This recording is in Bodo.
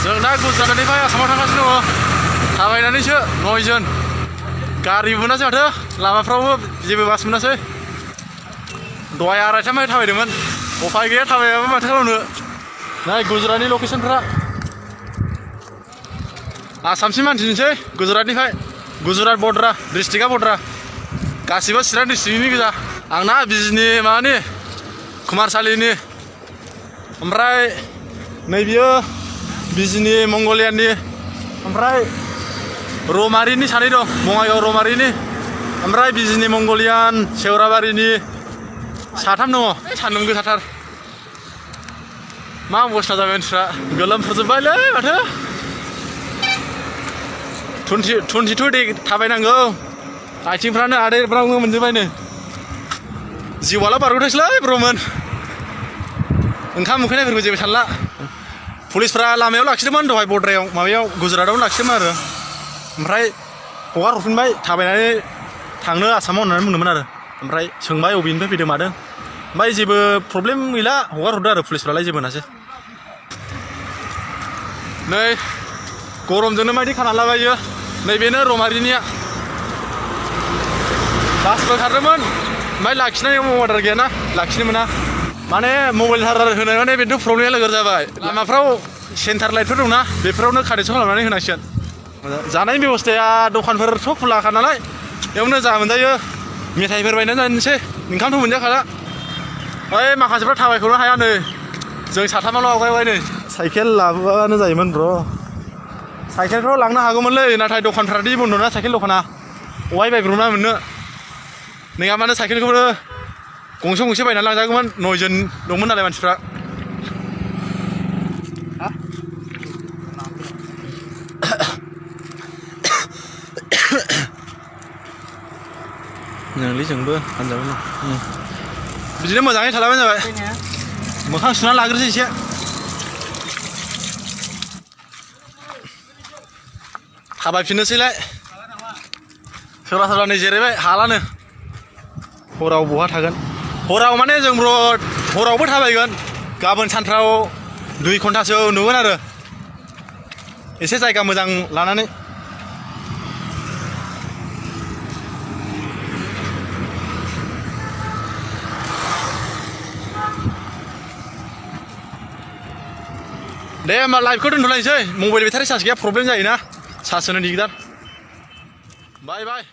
जों दा गुजरातनिफ्राय आसामाव थांगासिनो दङ थाबायनानैसो 9 जन गारि मोनासै माथो लामाफ्रावबो जेबो बास मोनासै दहाय आरायटानिफ्राय थाबायदोंमोन उफाय गैया थाबायाबा माथो खालामनो नाय गुजरातनि लकेसनफ्रा आसामसिम हान्थिनोसै गुजरातनिफ्राय गुजरात बड्रा डिस्ट्रिक्टआ बड्रा गासिबो चिरां डिस्ट्रिक्टनि गोजा आंना बिजनि माबानि कुमारसालिनि ओमफ्राय नैबियो बिजनि मंगलियाननि ओमफ्राय रौमारिनि सानै दं बङाइगाव रौमारिनि ओमफ्राय बिजनि मंगलियान सेवराबारिनि साथाम दङ सान्दुं गोसाथार मा अबस्था जाबाय मानसिफ्रा गोलोमफुजोब्बायलै माथो 22 दे थाबायनांगौ आथिंफ्रानो आदेरब्रावनो मोनजोब्बायनो जिउआला बारग'थोंसैलै ब्रमोन ओंखाम उखैनायफोरखौ जेबो सानला पुलिसफ्रा लामायाव लाखिदोंमोन दहाय बड्रायाव माबायाव गुजरातआवनो लाखिदोंमोन आरो ओमफ्राय हगार हरफिनबाय थाबायनानै थांनो आसामाव होननानै बुंदोंमोन आरो ओमफ्राय सोंबाय अबेनिफ्राय फैदों मादों ओमफ्राय जेबो प्रब्लेम गैला हगार हरदो आरो पुलिसफ्रालाय जेबो होनासै नै गरमजोंनो मायदि खाना लाबायो नैबेनो रौमारिनिया बासबो खारदोंमोन ओमफ्राय लाखिनाय अर्डार गैयाना लाखिनो मोना माने मबाइल चार्जार होनो माने बेथ' प्रब्लेमा लोगोर जाबाय लामाफ्राव सेन्टार लाइटफोर दंना बेफोरावनो कानेक्सन खालामनानै होनांसिगोन जानायनि बेबस्थाया दखानफोरथ' खुलाखा नालाय बेयावनो जा मोनजायो मेथाइफोर बायनानै जानोसै ओंखामथ' मोनजाखाला ओइ माखासेफ्रा थाबायखौनो हाया नै जों साथामाल' आवगायबाय नै साइकेल लाबोबानो जायोमोन ब्र साइकेलफ्राव लांनो हागौमोनलै नाथाय दखानफ्रादि बन्द' ना साइकेल दखाना अहाय बायब्रबना मोननो नङाबानो साइकेलखौबो गंसे गंसे बायनानै लांजागौमोन 9 जन दंमोन नालाय मानसिफ्रा नोंलै जोंबो हानजागोन बिदिनो मोजाङै थालाबानो जाबाय मोखां सुनानै लाग्रोसै एसे थाबायफिननोसैलाय सोरबा सोरबा नै जिरायबाय हालानो हराव बहा थागोन हराव माने जों ब्र हरावबो थाबायगोन गाबोन सानफ्राव 2 घन्टासो उन्दुगोन आरो एसे जायगा मोजां लानानै दे होमबा लाइभखौ दोनथ'लायनोसै मबाइल बेटारि चार्ज गैया प्रब्लेम जायोना चार्ज होनो दिगदार बाय बाय